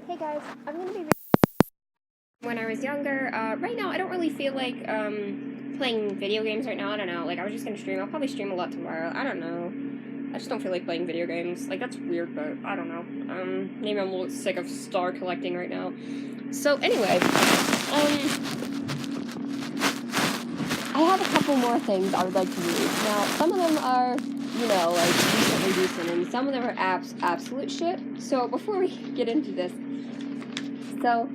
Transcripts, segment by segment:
Hey guys, I'm gonna be when I was younger. Right now, I don't really feel like playing video games right now. I don't know. Like, I was just gonna stream. I'll probably stream a lot tomorrow. I don't know. I just don't feel like playing video games. Like, that's weird, but I don't know. Maybe I'm a little sick of star collecting right now. So, anyway, I have a couple more things I would like to read. Now, some of them are, like, decent, and some of them are absolute shit. So, before we get into this, so,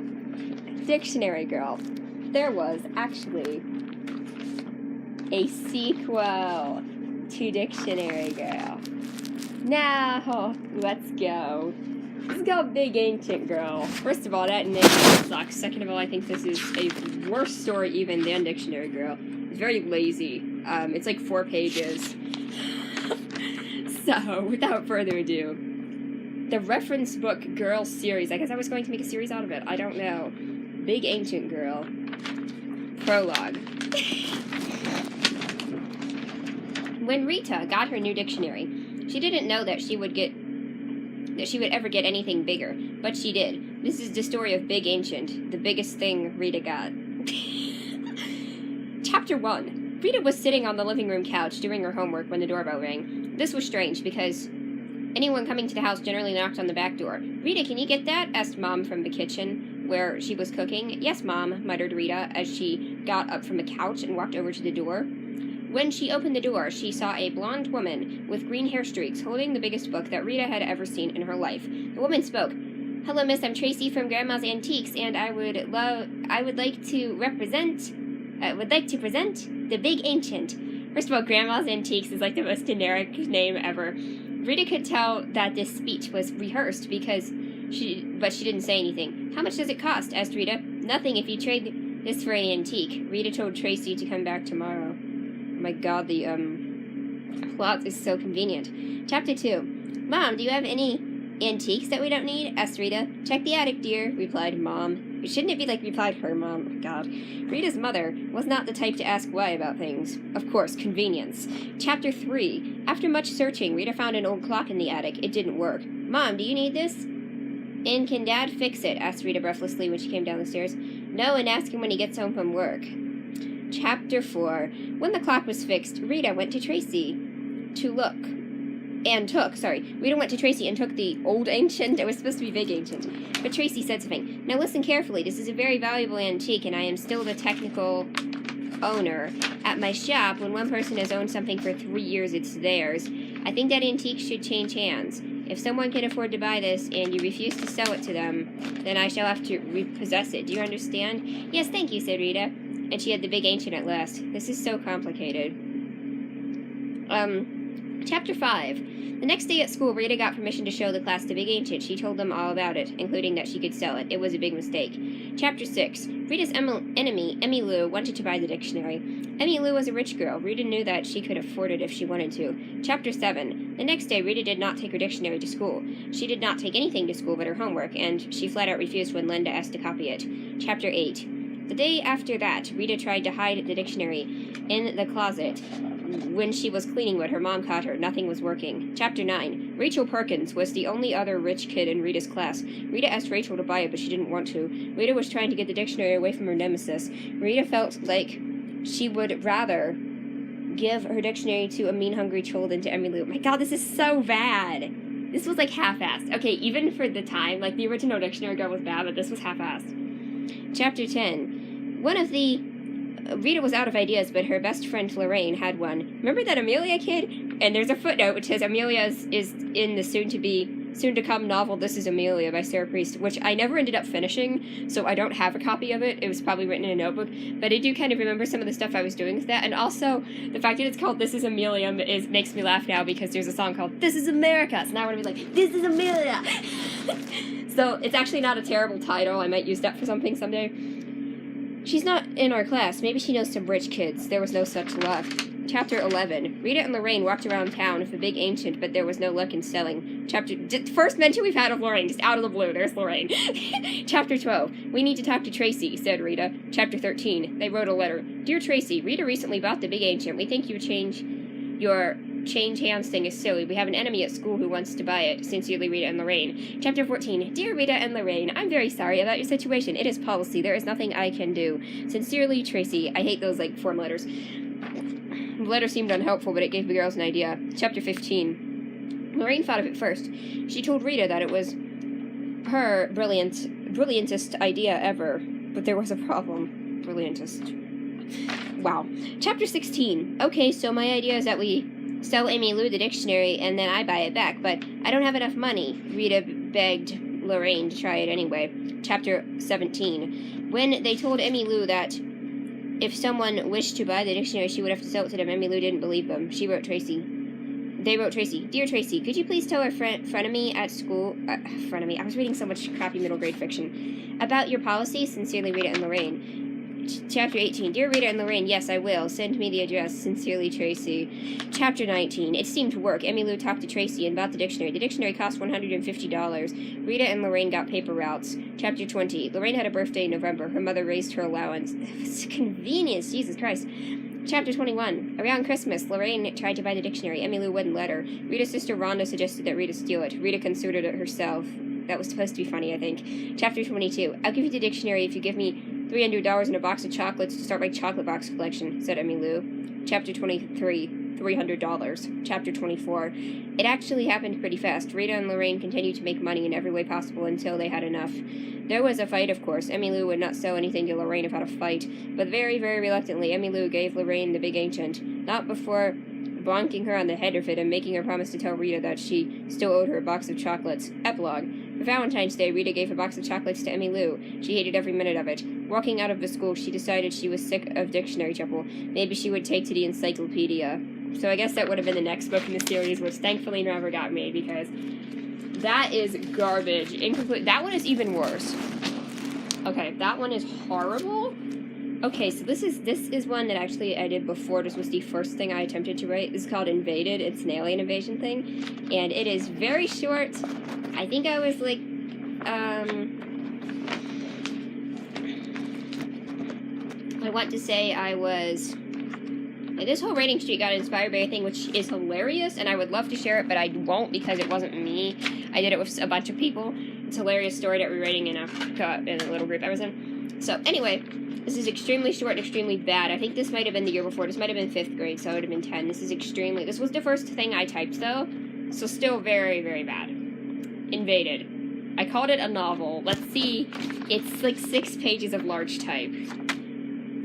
Dictionary Girl. There was actually a sequel to Dictionary Girl. Now, let's go. This is called Big Ancient Girl. First of all, that name sucks. Second of all, I think this is a worse story even than Dictionary Girl. It's very lazy. It's like 4 pages. So, without further ado, the reference book Girl series. I guess I was going to make a series out of it. I don't know. Big Ancient Girl. Prologue. When Rita got her new dictionary, she didn't know that she would ever get anything bigger, but she did. This is the story of Big Ancient, the biggest thing Rita got. Chapter 1. Rita was sitting on the living room couch doing her homework when the doorbell rang. This was strange because anyone coming to the house generally knocked on the back door. Rita, can you get that? Asked Mom from the kitchen, where she was cooking. Yes, Mom, muttered Rita as she got up from the couch and walked over to the door. When she opened the door, she saw a blonde woman with green hair streaks holding the biggest book that Rita had ever seen in her life. The woman spoke. Hello, miss, I'm Tracy from Grandma's Antiques, and I would like to present the Big Ancient. First of all, Grandma's Antiques is like the most generic name ever. Rita could tell that this speech was rehearsed but she didn't say anything. How much does it cost? Asked Rita. Nothing if you trade this for an antique. Rita told Tracy to come back tomorrow. Oh my god, the plot is so convenient. Chapter 2. Mom, do you have any antiques that we don't need? Asked Rita. Check the attic, dear, replied Mom. Shouldn't it be like replied her mom? Oh god. Rita's mother was not the type to ask why about things. Of course, convenience. Chapter 3. After much searching, Rita found an old clock in the attic. It didn't work. Mom, do you need this? And can Dad fix it? Asked Rita breathlessly when she came down the stairs. No, and ask him when he gets home from work. Chapter 4. When the clock was fixed, Rita went to Tracy Rita went to Tracy and took the old ancient. It was supposed to be Big Ancient. But Tracy said something. Now listen carefully. This is a very valuable antique, and I am still the technical owner. At my shop, when one person has owned something for 3 years, it's theirs. I think that antique should change hands. If someone can afford to buy this and you refuse to sell it to them, then I shall have to repossess it. Do you understand? Yes, thank you, said Rita. And she had the Big Ancient at last. This is so complicated. Chapter 5. The next day at school, Rita got permission to show the class the Big Ancient. She told them all about it, including that she could sell it. It was a big mistake. Chapter 6. Rita's enemy, Emmy Lou, wanted to buy the dictionary. Emmy Lou was a rich girl. Rita knew that she could afford it if she wanted to. Chapter 7. The next day, Rita did not take her dictionary to school. She did not take anything to school but her homework, and she flat out refused when Linda asked to copy it. Chapter 8. The day after that, Rita tried to hide the dictionary in the closet. When she was cleaning, but her mom caught her. Nothing was working. Chapter 9. Rachel Perkins was the only other rich kid in Rita's class. Rita asked Rachel to buy it, but she didn't want to. Rita was trying to get the dictionary away from her nemesis. Rita felt like she would rather give her dictionary to a mean, hungry troll than to Emmy Lou. My god, this is so bad. This was like half-assed. Okay, even for the time, like the original Dictionary Girl was bad, but this was half-assed. Chapter 10. Rita was out of ideas, but her best friend Lorraine had one. Remember that Amelia kid? And there's a footnote which says Amelia is in the soon-to-come novel This Is Amelia by Sarah Priest, which I never ended up finishing, so I don't have a copy of it. It was probably written in a notebook, but I do kind of remember some of the stuff I was doing with that, and also the fact that it's called This Is Amelia makes me laugh now because there's a song called This Is America, so now I want to be like, This is Amelia! So it's actually not a terrible title. I might use that for something someday. She's not in our class. Maybe she knows some rich kids. There was no such luck. Chapter 11. Rita and Lorraine walked around town with the Big Ancient, but there was no luck in selling. First mention we've had of Lorraine, just out of the blue. There's Lorraine. Chapter 12. We need to talk to Tracy, said Rita. Chapter 13. They wrote a letter. Dear Tracy, Rita recently bought the Big Ancient. We think you change your change hands thing is silly. We have an enemy at school who wants to buy it. Sincerely, Rita and Lorraine. Chapter 14. Dear Rita and Lorraine, I'm very sorry about your situation. It is policy. There is nothing I can do. Sincerely, Tracy. I hate those, form letters. The letter seemed unhelpful, but it gave the girls an idea. Chapter 15. Lorraine thought of it first. She told Rita that it was her brilliantest idea ever. But there was a problem. Brilliantest. Wow. Chapter 16. Okay, so my idea is that we sell Emmylou the dictionary and then I buy it back, but I don't have enough money. Rita begged Lorraine to try it anyway. Chapter 17. When they told Emmylou that if someone wished to buy the dictionary, she would have to sell it to them, Emmylou didn't believe them. They wrote Tracy. Dear Tracy, could you please tell our frenemy at school... frenemy. I was reading so much crappy middle grade fiction. About your policy. Sincerely, Rita and Lorraine. Chapter 18. Dear Rita and Lorraine, yes, I will. Send me the address. Sincerely, Tracy. Chapter 19. It seemed to work. Emmylou talked to Tracy and bought the dictionary. The dictionary cost $150. Rita and Lorraine got paper routes. Chapter 20. Lorraine had a birthday in November. Her mother raised her allowance. It's convenience. Jesus Christ. Chapter 21. Around Christmas, Lorraine tried to buy the dictionary. Emmylou wouldn't let her. Rita's sister Rhonda suggested that Rita steal it. Rita considered it herself. That was supposed to be funny, I think. Chapter 22. I'll give you the dictionary if you give me $300 and a box of chocolates to start my chocolate box collection, said Emmylou. Chapter 23. $300. Chapter 24. It actually happened pretty fast. Rita and Lorraine continued to make money in every way possible until they had enough. There was a fight, of course. Emmylou would not sell anything to Lorraine without a fight, but very, very reluctantly, Emmylou gave Lorraine the big ancient. Not before bonking her on the head of it and making her promise to tell Rita that she still owed her a box of chocolates. Epilogue. For Valentine's Day, Rita gave a box of chocolates to Emmylou. She hated every minute of it. Walking out of the school, she decided she was sick of dictionary trouble. Maybe she would take to the encyclopedia. So I guess that would have been the next book in the series, which thankfully never got made, because that is garbage. Incomplete. That one is even worse. Okay, that one is horrible. Okay, so this is one that actually I did before. This was the first thing I attempted to write. This is called Invaded. It's an alien invasion thing. And it is very short. I think I was I want to say I was... this whole rating streak got inspired by a thing which is hilarious, and I would love to share it, but I won't because it wasn't me. I did it with a bunch of people. It's a hilarious story that we're writing in a little group I was in. So, anyway, this is extremely short and extremely bad. I think this might have been the year before. This might have been 5th grade, so it would have been 10. This was the first thing I typed, though, so still very, very bad. Invaded. I called it a novel. Let's see. It's 6 pages of large type.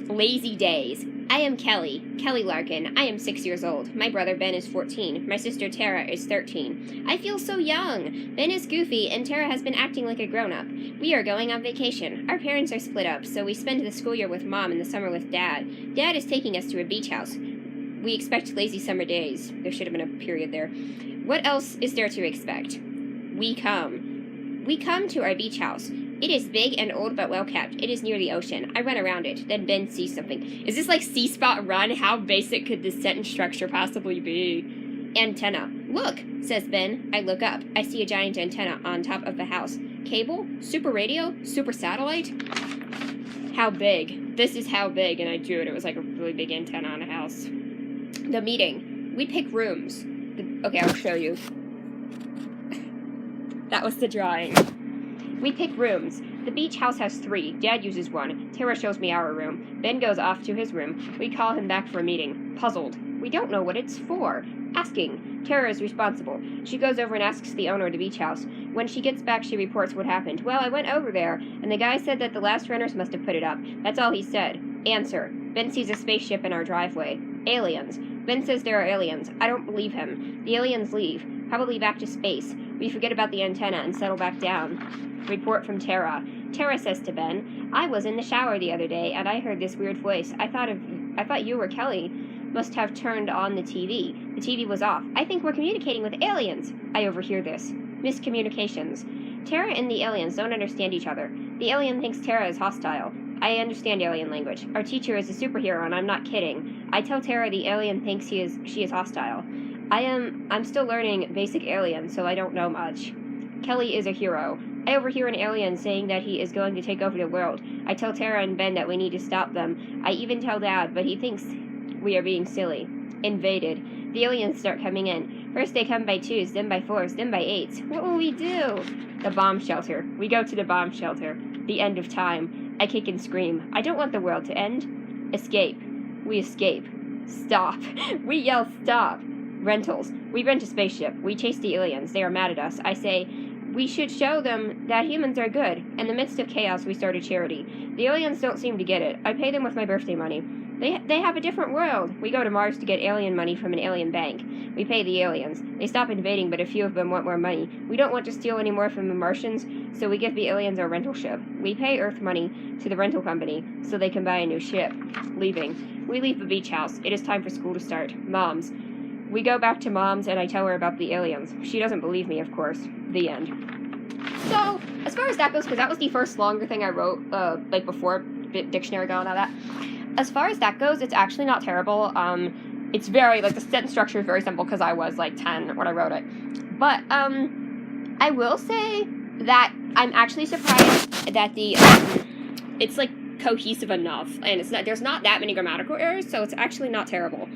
Lazy days. I am Kelly Larkin. I am 6 years old. My brother Ben is 14. My sister Tara is 13. I feel so young. Ben is goofy, and Tara has been acting like a grown-up. We are going on vacation. Our parents are split up, so we spend the school year with Mom and the summer with Dad. Dad is taking us to a beach house. We expect lazy summer days. There should have been a period there. What else is there to expect? We come to our beach house. It is big and old but well kept. It is near the ocean. I run around it. Then Ben sees something. Is this like See Spot Run? How basic could this sentence structure possibly be? Antenna. Look, says Ben. I look up. I see a giant antenna on top of the house. Cable? Super radio? Super satellite? How big? This is how big, and I drew it. It was like a really big antenna on a house. The meeting. We pick rooms. Okay, I'll show you. That was the drawing. We pick rooms. The beach house has 3. Dad uses 1. Tara shows me our room. Ben goes off to his room. We call him back for a meeting. Puzzled. We don't know what it's for. Asking. Tara is responsible. She goes over and asks the owner of the beach house. When she gets back, she reports what happened. Well, I went over there, and the guy said that the last renters must have put it up. That's all he said. Answer. Ben sees a spaceship in our driveway. Aliens. Ben says there are aliens. I don't believe him. The aliens leave. Probably back to space. We forget about the antenna and settle back down. Report from Tara. Tara says to Ben, I was in the shower the other day, and I heard this weird voice. I thought you were Kelly. Must have turned on the TV. The TV was off. I think we're communicating with aliens. I overhear this. Miscommunications. Tara and the aliens don't understand each other. The alien thinks Tara is hostile. I understand alien language. Our teacher is a superhero, and I'm not kidding. I tell Tara the alien thinks she is hostile. I'm still learning basic alien, so I don't know much. Kelly is a hero. I overhear an alien saying that he is going to take over the world. I tell Tara and Ben that we need to stop them. I even tell Dad, but he thinks we are being silly. Invaded. The aliens start coming in. First they come by 2s, then by 4s, then by 8s. What will we do? The bomb shelter. We go to the bomb shelter. The end of time. I kick and scream. I don't want the world to end. Escape. We escape. Stop. We yell stop. Rentals. We rent a spaceship. We chase the aliens. They are mad at us. I say, we should show them that humans are good. In the midst of chaos, we start a charity. The aliens don't seem to get it. I pay them with my birthday money. They have a different world. We go to Mars to get alien money from an alien bank. We pay the aliens. They stop invading, but a few of them want more money. We don't want to steal any more from the Martians, so we give the aliens our rental ship. We pay Earth money to the rental company, so they can buy a new ship. Leaving. We leave the beach house. It is time for school to start. Mom's. We go back to Mom's, and I tell her about the aliens. She doesn't believe me, of course. The end. So, as far as that goes, because that was the first longer thing I wrote, before dictionary go and all that. As far as that goes, it's actually not terrible. It's very, the sentence structure is very simple because I was, 10 when I wrote it. But, I will say that I'm actually surprised that it's, cohesive enough, and there's not that many grammatical errors, so it's actually not terrible.